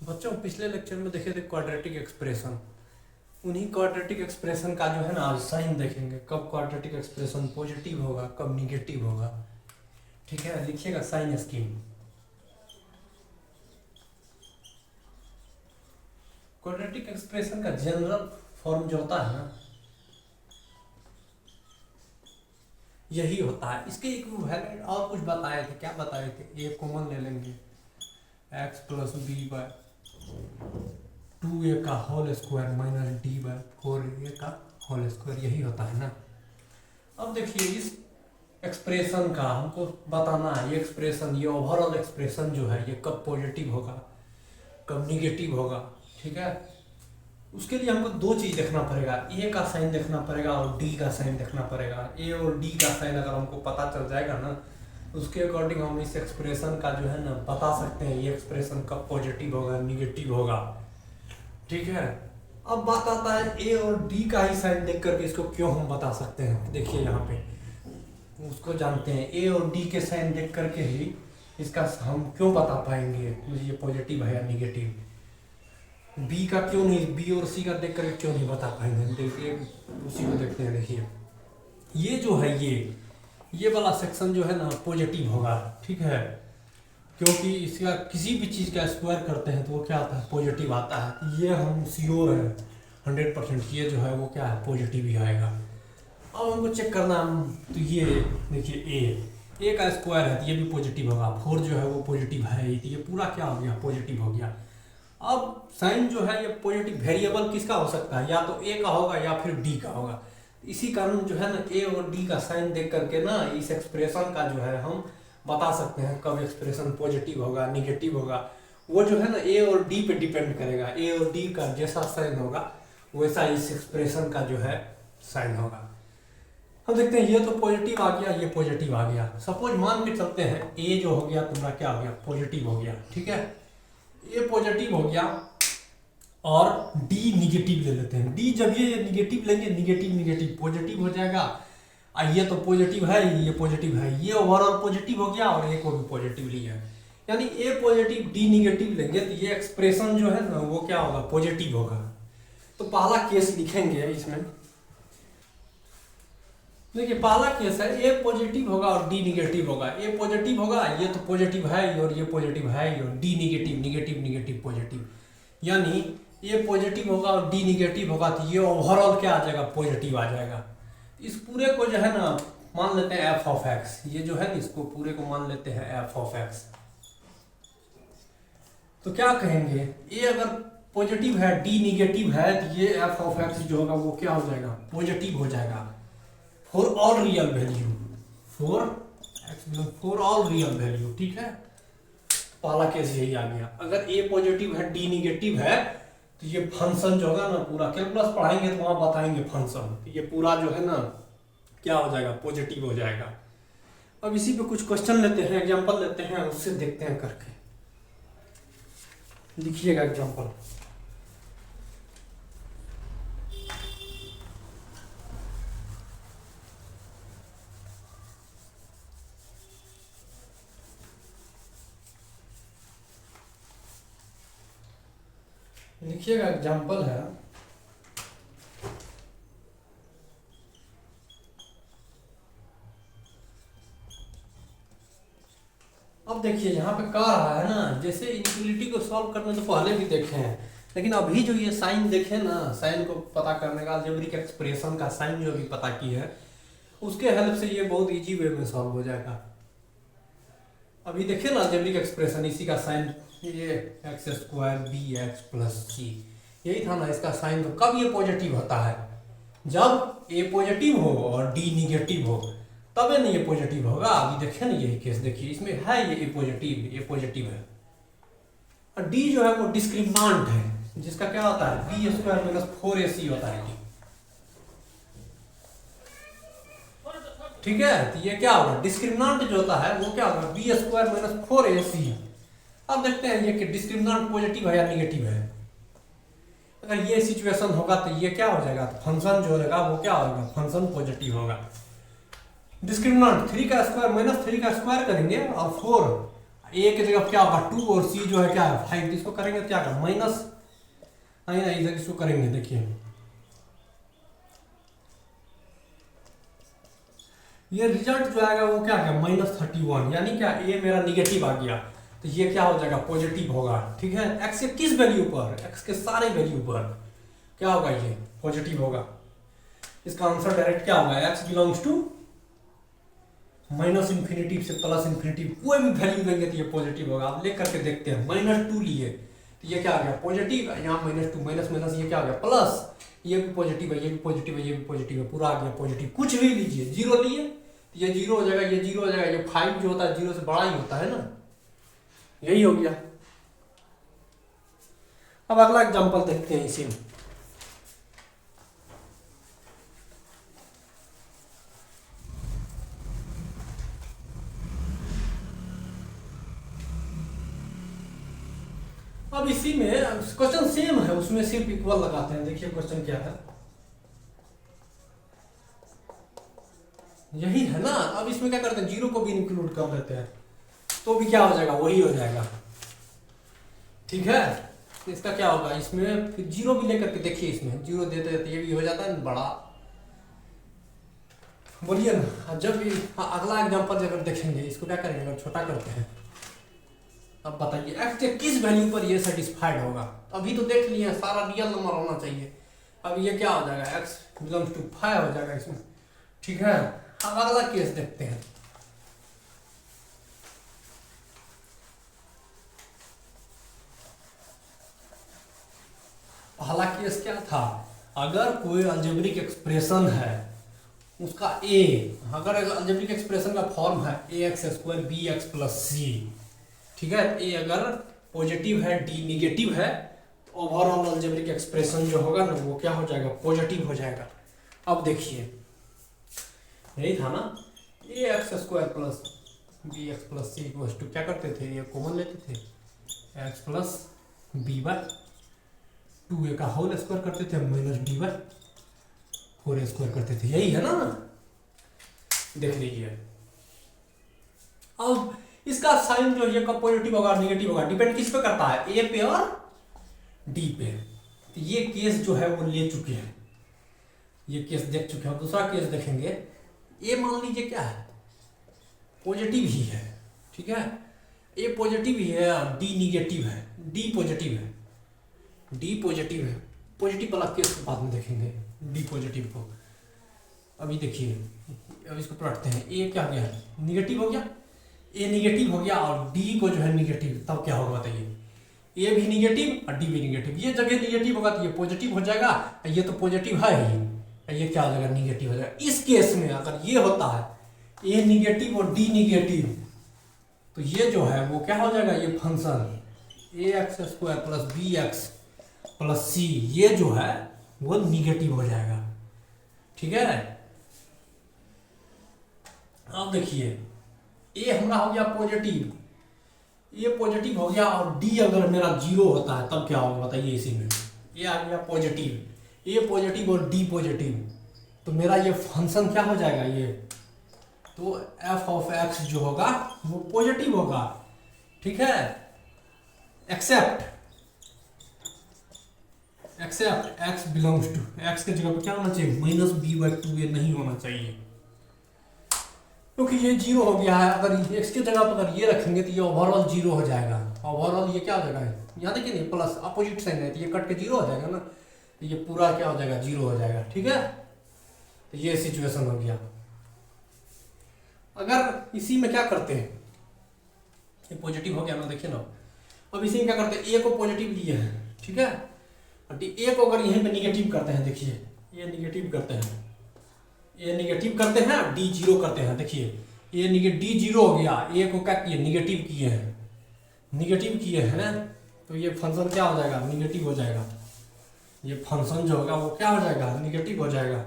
बच्चों पिछले लेक्चर में देखे थे क्वाड्रेटिक एक्सप्रेशन। उन्हीं क्वाड्रेटिक एक्सप्रेशन का जो है ना आज साइन देखेंगे, कब क्वाड्रेटिक एक्सप्रेशन पॉजिटिव होगा कब निगेटिव होगा। ठीक है, लिखिएगा साइन स्कीम। क्वाड्रेटिक एक्सप्रेशन का जनरल फॉर्म जो होता है ना यही होता है। इसके इक्विवेलेंट और कुछ बताए थे, क्या बताए थे, ए कॉमन ले लेंगे x plus b by 2a का whole square minus D by 4a का होल स्क्वायर, यही होता है ना। अब देखिए इस एक्सप्रेशन का हमको बताना है, ये एक्सप्रेशन, ये ओवरऑल एक्सप्रेशन जो है ये कब पॉजिटिव होगा कब निगेटिव होगा। ठीक है, उसके लिए हमको दो चीज देखना पड़ेगा, ए का साइन देखना पड़ेगा और डी का साइन देखना पड़ेगा। ए और डी का साइन अगर हमको पता चल जाएगा ना उसके अकॉर्डिंग हम इस एक्सप्रेशन का जो है ना बता सकते हैं ये एक्सप्रेशन कब पॉजिटिव होगा निगेटिव होगा। ठीक है, अब बात आता है ए और डी का ही साइन देख करके इसको क्यों हम बता सकते हैं। देखिए यहाँ पे उसको जानते हैं, ए और डी के साइन देख करके ही इसका हम क्यों बता पाएंगे ये पॉजिटिव है या निगेटिव। बी का क्यों नहीं, बी और सी का देख करके क्यों नहीं बता पाएंगे। देखिए उसी को देखते हैं। देखिए ये जो है ये वाला सेक्शन जो है ना पॉजिटिव होगा। ठीक है, क्योंकि इसका किसी भी चीज़ का स्क्वायर करते हैं तो वो क्या आता है पॉजिटिव आता है। ये हम श्योर है 100%, ये जो है वो क्या है पॉजिटिव ही आएगा। अब हमको चेक करना तो ये देखिए ए का स्क्वायर है तो ये भी पॉजिटिव होगा, 4 जो है वो पॉजिटिव है तो ये पूरा क्या हो गया पॉजिटिव हो गया। अब साइन जो है ये पॉजिटिव वेरिएबल किसका हो सकता है, या तो ए का होगा या फिर डी का होगा। इसी कारण जो है ना ए और डी का साइन देख करके ना इस एक्सप्रेशन का जो है हम बता सकते हैं कब एक्सप्रेशन पॉजिटिव होगा निगेटिव होगा। वो जो है ना ए और डी पे डिपेंड करेगा, ए और डी का जैसा साइन होगा वैसा इस एक्सप्रेशन का जो है साइन होगा। हम देखते हैं ये तो पॉजिटिव आ गया ये पॉजिटिव आ गया। सपोज मान के चलते हैं ए जो हो गया तुम्हारा क्या हो गया पॉजिटिव हो गया। ठीक है, ए पॉजिटिव हो गया और डी निगेटिव ले लेते हैं। डी जब ये निगेटिव लेंगे निगेटिव निगेटिव पॉजिटिव हो जाएगा। ये तो पॉजिटिव है ये पॉजिटिव है, ये ओवरऑल पॉजिटिव हो गया और ए को भी पॉजिटिव लिया, यानी ए पॉजिटिव डी निगेटिव लेंगे तो ये एक्सप्रेशन जो है ना वो क्या होगा पॉजिटिव होगा। तो पहला केस लिखेंगे इसमें। देखिए पहला केस है ए पॉजिटिव होगा और डी निगेटिव होगा। ए पॉजिटिव होगा ये तो पॉजिटिव है और ये पॉजिटिव है और D negative negative negative positive, यानी ए पॉजिटिव होगा और डी निगेटिव होगा तो ये ओवरऑल क्या आ जाएगा पॉजिटिव आ जाएगा। इस पूरे को जो है ना मान लेते हैं एफ ऑफ एक्स, ये जो है ना इसको पूरे को मान लेते हैं एफ ऑफ एक्स। तो क्या कहेंगे ए अगर पॉजिटिव है डी निगेटिव है तो ये एफ ऑफ एक्स जो होगा वो क्या हो जाएगा पॉजिटिव हो जाएगा for all real value, for all real value. ठीक है, पहला केस यही आ गया। अगर ए पॉजिटिव है डी निगेटिव है तो ये फंक्शन जो होगा ना पूरा कैलकुलस पढ़ाएंगे तो वहां बताएंगे फंक्शन, ये पूरा जो है ना क्या हो जाएगा पॉजिटिव हो जाएगा। अब इसी पे कुछ क्वेश्चन लेते हैं, एग्जांपल लेते हैं, उससे देखते हैं करके। लिखिएगा एग्जांपल। लिखिएगा एग्जांपल है अब देखिए यहाँ पे कह रहा है ना जैसे इनक्वलिटी को सॉल्व करने तो पहले भी देखे हैं, लेकिन अभी जो ये साइन देखे ना साइन को पता करने का अलजेब्रिक एक्सप्रेशन का साइन जो भी पता की है उसके हेल्प से ये बहुत इजी वे में सॉल्व हो जाएगा। अभी देखिए ना अलजेब्रिक एक्सप्रेशन इसी का साइन ये x square b x plus c यही था ना इसका साइन। तो कब ये पॉजिटिव होता है जब ए पॉजिटिव हो और डी निगेटिव हो तबे ना ये पॉजिटिव होगा। अभी देखिए ना यही केस देखिए इसमें है ये पॉजिटिव है और डी जो है वो डिस्क्रिमिनांट है जिसका क्या होता है बी स्क्वायर माइनस 4ac होता है। ठीक है, तो ये क्या होगा डिस्क्रिमिनांट जो होता है वो क्या होगा बी स्क्वायर माइनस 4ac। अब देखते हैं ये कि डिस्क्रिमिनांट पॉजिटिव है या निगेटिव है। अगर ये सिचुएशन होगा तो ये क्या हो जाएगा तो फंक्शन जो होगा वो क्या होगा फंक्शन पॉजिटिव होगा। डिस्क्रिमिनांट 3 का स्क्वायर माइनस 3 का स्क्वायर करेंगे और 4 ए की जगह क्या होगा 2 और सी जो है क्या है 5, इसको करेंगे तो क्या होगा माइनस, नहीं इसको करेंगे देखिए ये रिजल्ट जो आएगा वो क्या है -31, यानी क्या ए मेरा निगेटिव आ गया, तो ये क्या हो जाएगा पॉजिटिव होगा। ठीक है, एक्स के किस वैल्यू पर, एक्स के सारे वैल्यू पर क्या होगा ये पॉजिटिव होगा। इसका आंसर डायरेक्ट क्या होगा, एक्स बिलोंग्स टू -∞ से +∞, कोई भी वैल्यू लेंगे तो ये पॉजिटिव होगा। आप लेकर के देखते हैं -2 लिए तो ये क्या आ गया पॉजिटिव, यहाँ -2 माइनस माइनस ये क्या आ गया प्लस, ये भी पॉजिटिव है, ये भी पॉजिटिव है, ये भी पॉजिटिव है, पूरा आ गया पॉजिटिव। कुछ भी लीजिए, 0 लिए तो ये 0 हो जाएगा, ये 0 हो जाएगा, ये 5 जो होता है 0 से बड़ा ही होता है ना, यही हो गया। अब अगला एग्जांपल देखते हैं इसी में। अब इसी में क्वेश्चन सेम है, उसमें सिर्फ इक्वल लगाते हैं। देखिए क्वेश्चन क्या है, यही है ना। अब इसमें क्या करते हैं, 0 को भी इंक्लूड कर देते हैं तो भी क्या हो जाएगा, वही हो जाएगा। ठीक है, तो इसका क्या होगा, इसमें फिर 0 भी लेकर के देखिए, इसमें 0 देते तो ये भी हो जाता है बड़ा, बोलिए ना। जब भी अगला एग्जांपल अगर देखेंगे, इसको क्या करेंगे, अगर छोटा करते हैं, अब बताइए एक्स के किस वैल्यू पर ये सेटिस्फाइड होगा। अभी तो देख लिए सारा रियल नंबर होना चाहिए, अब ये क्या हो जाएगा, एक्स बिलोंग्स टू 5 हो जाएगा इसमें। ठीक है, अब अगला केस देखते हैं। पहला केस क्या था, अगर कोई अलजेब्रिक एक्सप्रेशन है उसका ए, अगर अलजेब्रिक एक्सप्रेशन का फॉर्म है ax² bx + c, ठीक है, ए अगर पॉजिटिव है डी निगेटिव है तो ओवरऑल अलजेब्रिक एक्सप्रेशन जो होगा ना वो क्या हो जाएगा, पॉजिटिव हो जाएगा। अब देखिए यही था ना, ax² + bx + c = क्या करते थे, ये कॉमन लेते थे, x + b/2a का होल स्क्वायर करते थे, -b/4a² करते थे, यही है ना। देख लीजिए, अब इसका साइन जो है कब पॉजिटिव होगा निगेटिव होगा, डिपेंड किस पे करता है, ए पे और डी पे। तो ये केस जो है वो ले चुके हैं, ये केस देख चुके हैं। दूसरा केस देखेंगे, ए मान लीजिए क्या है, पॉजिटिव ही है। ठीक है, ए पॉजिटिव ही है और डी निगेटिव है, डी पॉजिटिव है, डी पॉजिटिव है। पॉजिटिव वाला केस बाद में देखेंगे, डी पॉजिटिव को। अभी देखिए, अब इसको पलटते हैं, ए क्या गया, निगेटिव हो गया, ए निगेटिव हो गया और डी को जो है निगेटिव, तब क्या होगा बताइए, ए भी निगेटिव और डी भी निगेटिव। ये जगह निगेटिव होगा तो ये पॉजिटिव हो जाएगा, ये तो पॉजिटिव है ही, ये क्या हो जाएगा, निगेटिव हो जाएगा। इस केस में अगर ये होता है ए निगेटिव और डी निगेटिव, तो ये जो है वो क्या हो जाएगा, ये फंक्शन ax² + bx + c ये जो है वो निगेटिव हो जाएगा। ठीक है, अब देखिए ए हमारा हो गया पॉजिटिव, ये पॉजिटिव हो गया और डी अगर मेरा 0 होता है तब क्या होगा बताइए। इसी में ये आ गया पॉजिटिव, ए पॉजिटिव और डी पॉजिटिव, तो मेरा ये फंक्शन क्या हो जाएगा, ये तो f(x) जो होगा वो पॉजिटिव होगा। ठीक है, except x belongs to, x के जगह पर क्या होना चाहिए, -b/2a नहीं होना चाहिए, क्योंकि ये 0 हो गया है। अगर x के जगह पर अगर ये रखेंगे तो ये ओवरऑल 0 हो जाएगा, ओवरऑल ये क्या हो जाएगा, यहाँ देखिए नहीं प्लस अपोजिट साइन है तो ये कट के 0 हो जाएगा ना, तो ये पूरा क्या हो जाएगा, 0 हो जाएगा। ठीक है, तो ये सिचुएशन हो गया। अगर इसी में क्या करते हैं, ये पॉजिटिव हो गया ना, देखिए ना, अब इसी में क्या करते हैं, ए को पॉजिटिव लिए हैं, ठीक है, और ए को अगर यहीं पे निगेटिव करते हैं, देखिए ये निगेटिव करते हैं, ए निगेटिव करते हैं, डी 0 करते हैं। देखिए ये डी 0 हो गया, ए को क्या किए, निगेटिव किए हैं, निगेटिव किए हैं, तो ये फंक्शन क्या हो जाएगा, निगेटिव हो जाएगा। ये फंक्शन जो होगा वो क्या हो जाएगा, निगेटिव हो जाएगा,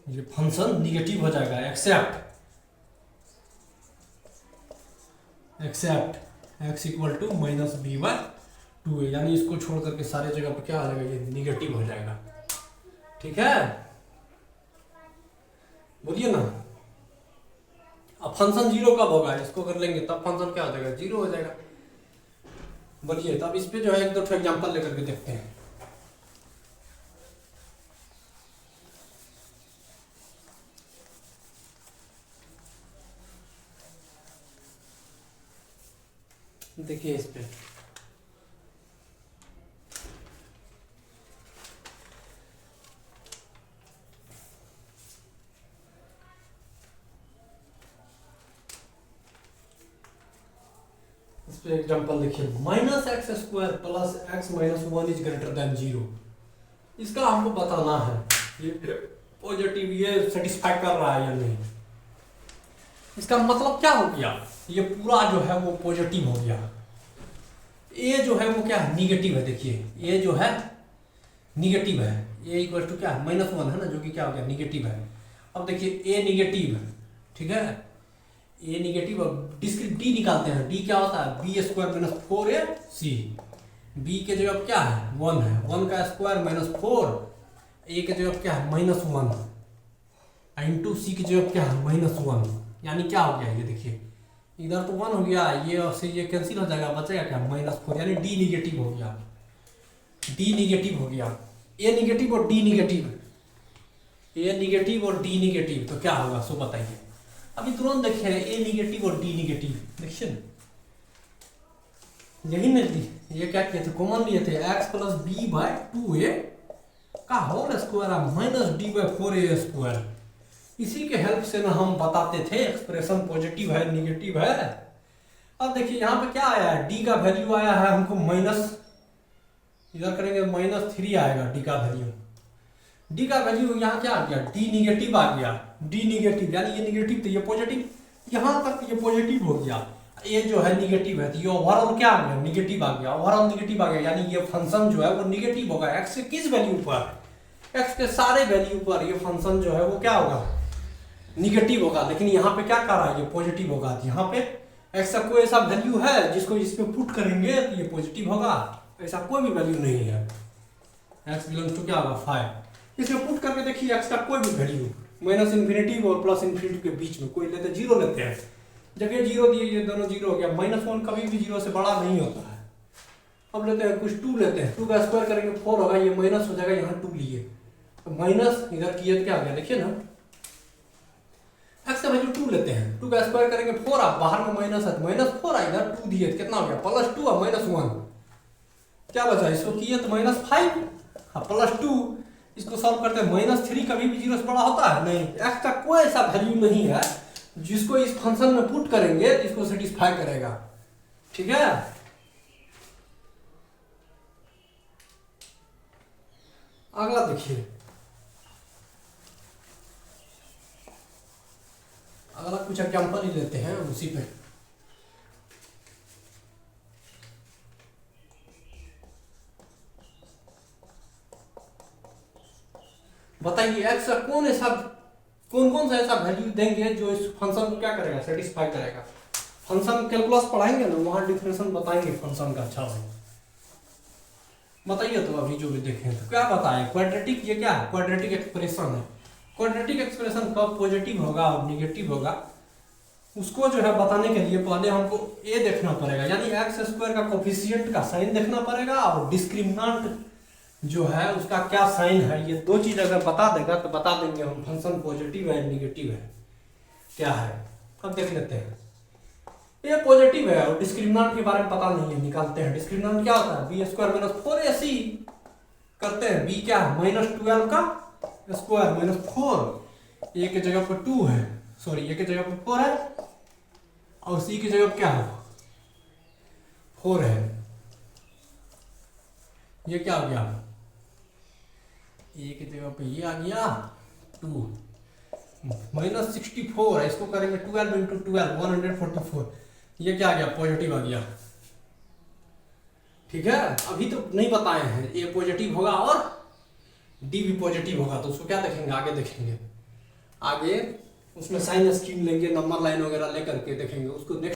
ये फंक्शन निगेटिव हो जाएगा। एक्सेप्ट x = -b/2a, यानी इसको छोड़ करके सारे जगह पर क्या आ जाएगा, ये निगेटिव हो जाएगा। ठीक है, बोलिए ना। अब फंक्शन जीरो कब होगा, इसको कर लेंगे तब फंक्शन क्या हो जाएगा, जीरो हो जाएगा। बोलिए तब इस पे जो है एक दो एग्जांपल लेकर के देखते हैं। देखिए इस पे एग्जाम्पल देखिए, minus x square plus x minus one is greater than zero. इसका हमको बताना है ये पॉजिटिव ये सेटिस्फाई कर रहा है या नहीं। इसका मतलब क्या हो गया, ये पूरा जो है वो पॉजिटिव हो गया, ये जो है वो क्या है, निगेटिव है। देखिए ये जो है निगेटिव है, ये इक्वल टू क्या है, माइनस वन है ना, जो कि क्या हो गया, निगेटिव है। अब देखिए ए निगेटिव है, ठीक है, ए निगेटिव। अब डी निकालते हैं, डी क्या होता है, बी स्क्वायर माइनस फोर ए सी। बी के जगह क्या है, वन है, वन का स्क्वायर माइनस फोर, ए के जगह क्या है, माइनस वन, इंटू सी की जगह क्या है, माइनस वन। यानी क्या हो गया, ये देखिए इधर तो वन हो गया, ये और से ये कैंसिल हो जाएगा, बचेगा क्या, माइनस फोर, यानी डी निगेटिव हो गया, डी निगेटिव हो गया। ए निगेटिव और डी निगेटिव, ए निगेटिव और डी निगेटिव, तो क्या होगा सो बताइए। अभी तुरंत देखिए ए निगेटिव और डी निगेटिव, देखिए यही नहीं, ये क्या किए थे, कॉमन लिए थे, x plus b by two a का whole square minus D by four a square. इसी के हेल्प से ना हम बताते थे एक्सप्रेशन पॉजिटिव है निगेटिव है। अब देखिए यहाँ पे क्या आया है, डी का वैल्यू आया है हमको माइनस, इधर करेंगे माइनस थ्री आएगा डी का वैल्यू, डी का वैल्यू यहाँ क्या आ गया, डी निगेटिव आ गया, डी निगेटिव यानी ये निगेटिव तो ये पॉजिटिव, यहाँ तक ये पॉजिटिव हो गया, ये जो है निगेटिव है, तो ये ओवरऑल क्या आ गया, निगेटिव आ गया, ओवरऑल निगेटिव आ गया, यानी ये फंक्शन जो है वो निगेटिव होगा। एक्स के किस वैल्यू पर, एक्स के सारे वैल्यू पर ये फंक्शन जो है वो क्या होगा, निगेटिव होगा। लेकिन यहाँ पे क्या कर रहा है, ये पॉजिटिव होगा। यहाँ पे एक्स का कोई ऐसा वैल्यू है जिसको इस पे पुट करेंगे तो ये पॉजिटिव होगा, ऐसा कोई भी वैल्यू नहीं है। एक्स बिलोंग्स टू क्या होगा, फाइव। इसमें पुट करके देखिए एक्स का कोई भी वैल्यू माइनस इन्फिनिटी और प्लस इन्फिनिटी के बीच में कोई लेते, जीरो लेते हैं, जगह जीरो दिए, ये दोनों जीरो हो गया। माइनस वन कभी भी जीरो से बड़ा नहीं होता है। अब लेते हैं कुछ टू लेते हैं, टू का स्क्वायर करेंगे फोर होगा, ये माइनस हो जाएगा, यहाँ टू लिए तो माइनस इधर किए तो क्या हो गया, देखिए ना एक्स का वैल्यू टू लेते हैं, टू का स्क्वायर करेंगे फोर, आप बाहर में माइनस है माइनस फोर, इधर टू दिए तो कितना हो गया, प्लस टू और माइनस वन, क्या बचा, इसको किए तो माइनस फाइव, हाँ प्लस टू, इसको सॉल्व करते हैं, माइनस थ्री कभी भी जीरो से बड़ा होता है नहीं। एक्स का कोई ऐसा वैल्यू नहीं है जिसको इस फंक्शन में पुट करेंगे तो इसको सेटिस्फाई करेगा, ठीक है। अगला देखिए, अगला कुछ एग्जांपल ही लेते हैं उसी पे। बताइए एक्स का कौन कौन सा ऐसा वैल्यू देंगे जो इस फंक्शन को क्या करेगा, सेटिस्फाई करेगा। फंक्शन कैलकुलस पढ़ाएंगे ना, वहां डिफरेंशियल बताएंगे फंक्शन का। अच्छा भाई बताइए, तो अभी जो भी देखें तो क्या बताए, क्वाड्रेटिक, ये क्या है, क्वाड्रेटिक एक्सप्रेशन है। क्वाड्रेटिक एक्सप्रेशन कब पॉजिटिव होगा और निगेटिव होगा, उसको जो है बताने के लिए पहले हमको ये देखना पड़ेगा, यानी एक्स स्क्वायर का कोफिशिएंट का साइन देखना पड़ेगा और डिस्क्रिमिनेंट जो है उसका क्या साइन है। ये दो चीज अगर बता देगा तो बता देंगे हम फंक्शन पॉजिटिव है निगेटिव है क्या है। अब देख लेते हैं, ये पॉजिटिव है और डिस्क्रिमिनेंट के बारे में पता नहीं है, निकालते हैं। डिस्क्रिमिनेंट क्या होता है, बी स्क्वायर माइनस फोर ए सी करते हैं, बी क्या है, माइनस ट्वेल्व का स्क्वायर माइनस फोर, ए के जगह पर टू है, सॉरी ए के जगह पर फोर है और सी की जगह क्या है, फोर है। ये क्या हो गया, ए की जगह पे ये आ गया टू, माइनस 64 है, इसको करेंगे 12 इंटू 12 144, ये क्या आ गया, पॉजिटिव आ गया, ठीक है। अभी तो नहीं बताए हैं, ए पॉजिटिव होगा और डी भी पॉजिटिव होगा, तो उसको क्या देखेंगे, आगे देखेंगे, आगे उसमें साइन स्कीम लेंगे, नंबर लाइन वगैरह लेकर के देखेंगे उसको।